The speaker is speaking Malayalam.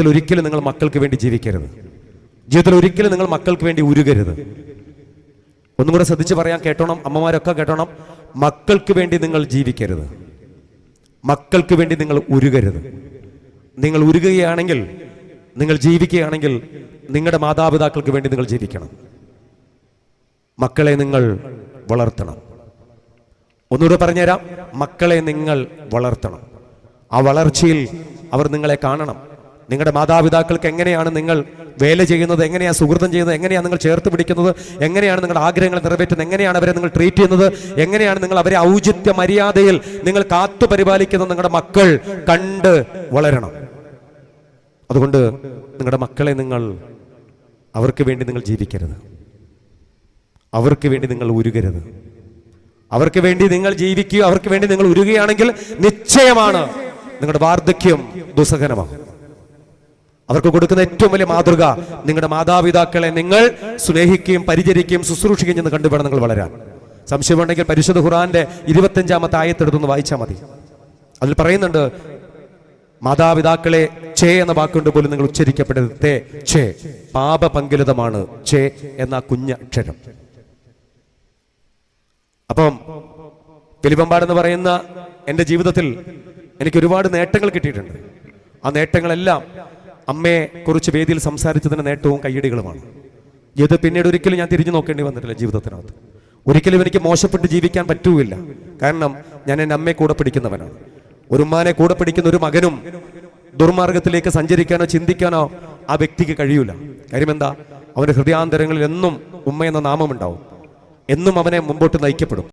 ജീവിതത്തിൽ ഒരിക്കലും നിങ്ങൾ മക്കൾക്ക് വേണ്ടി ജീവിക്കരുത്. ജീവിതത്തിൽ ഒരിക്കലും നിങ്ങൾ മക്കൾക്ക് വേണ്ടി ഉരുകരുത്. ഒന്നും കൂടെ ശ്രദ്ധിച്ച് പറയാൻ കേട്ടോണം, അമ്മമാരൊക്കെ കേട്ടോണം. മക്കൾക്ക് വേണ്ടി നിങ്ങൾ ജീവിക്കരുത്, മക്കൾക്ക് വേണ്ടി നിങ്ങൾ ഉരുകരുത്. നിങ്ങൾ ഉരുകുകയാണെങ്കിൽ, നിങ്ങൾ ജീവിക്കുകയാണെങ്കിൽ നിങ്ങളുടെ മാതാപിതാക്കൾക്ക് വേണ്ടി നിങ്ങൾ ജീവിക്കണം. മക്കളെ നിങ്ങൾ വളർത്തണം. ഒന്നുകൂടെ പറഞ്ഞുതരാം, മക്കളെ നിങ്ങൾ വളർത്തണം. ആ വളർച്ചയിൽ അവർ നിങ്ങളെ കാണണം. നിങ്ങളുടെ മാതാപിതാക്കൾക്ക് എങ്ങനെയാണ് നിങ്ങൾ വേല ചെയ്യുന്നത്, എങ്ങനെയാണ് സുഹൃതം ചെയ്യുന്നത്, എങ്ങനെയാണ് നിങ്ങൾ ചേർത്ത് പിടിക്കുന്നത്, എങ്ങനെയാണ് നിങ്ങളുടെ ആഗ്രഹങ്ങൾ നിറവേറ്റുന്നത്, എങ്ങനെയാണ് അവരെ നിങ്ങൾ ട്രീറ്റ് ചെയ്യുന്നത്, എങ്ങനെയാണ് നിങ്ങൾ അവരെ ഔചിത്യ മര്യാദയിൽ നിങ്ങൾ കാത്തു പരിപാലിക്കുന്നത്, നിങ്ങളുടെ മക്കൾ കണ്ട് വളരണം. അതുകൊണ്ട് നിങ്ങളുടെ മക്കളെ നിങ്ങൾ, അവർക്ക് വേണ്ടി നിങ്ങൾ ജീവിക്കരുത്, അവർക്ക് വേണ്ടി നിങ്ങൾ ഉരുകരുത്. അവർക്ക് വേണ്ടി നിങ്ങൾ ജീവിക്കുക, അവർക്ക് വേണ്ടി നിങ്ങൾ ഉരുകയാണെങ്കിൽ നിശ്ചയമാണ് നിങ്ങളുടെ വാർദ്ധക്യം ദുസ്സഹനമാകും. അവർക്ക് കൊടുക്കുന്ന ഏറ്റവും വലിയ മാതൃക നിങ്ങളുടെ മാതാപിതാക്കളെ നിങ്ങൾ സ്നേഹിക്കുകയും പരിചരിക്കുകയും ശുശ്രൂഷിക്കുകയും എന്ന് കണ്ടുവേണം നിങ്ങൾ വളരാൻ. സംശയമുണ്ടെങ്കിൽ പരിശുദ്ധ ഖുർആന്റെ 25-ാമത്തെ ആയത്തെടുത്തൊന്ന് വായിച്ചാൽ മതി. അതിൽ പറയുന്നുണ്ട്, മാതാപിതാക്കളെ ചേ എന്ന വാക്കുകൊണ്ട് പോലും നിങ്ങൾ ഉച്ചരിക്കപ്പെടരുത്. തേ ചേ, പാപപങ്കിലതമാണ് ചേ എന്ന കുഞ്ഞ അക്ഷരം. അപ്പം ഫിലിപ്പമ്പാടെന്ന് പറയുന്ന എൻ്റെ ജീവിതത്തിൽ എനിക്ക് ഒരുപാട് നേട്ടങ്ങൾ കിട്ടിയിട്ടുണ്ട്. ആ നേട്ടങ്ങളെല്ലാം അമ്മയെ കുറിച്ച് വേദിയിൽ സംസാരിച്ചതിന്റെ നേട്ടവും കയ്യടികളുമാണ്. ഇത് പിന്നീട് ഒരിക്കലും ഞാൻ തിരിഞ്ഞു നോക്കേണ്ടി വന്നിട്ടില്ല ജീവിതത്തിനകത്ത്. ഒരിക്കലും എനിക്ക് മോശപ്പെട്ട് ജീവിക്കാൻ പറ്റൂല്ല. കാരണം ഞാൻ എൻ്റെ അമ്മയെ കൂടെ പിടിക്കുന്നവനാണ്. ഒരു ഉമ്മാനെ കൂടെ പിടിക്കുന്ന ഒരു മകനും ദുർമാർഗത്തിലേക്ക് സഞ്ചരിക്കാനോ ചിന്തിക്കാനോ ആ വ്യക്തിക്ക് കഴിയൂല. കാര്യം എന്താ? അവന്റെ ഹൃദയാന്തരങ്ങളിൽ എന്നും ഉമ്മ എന്ന നാമം ഉണ്ടാവും, എന്നും അവനെ മുമ്പോട്ട് നയിക്കപ്പെടും.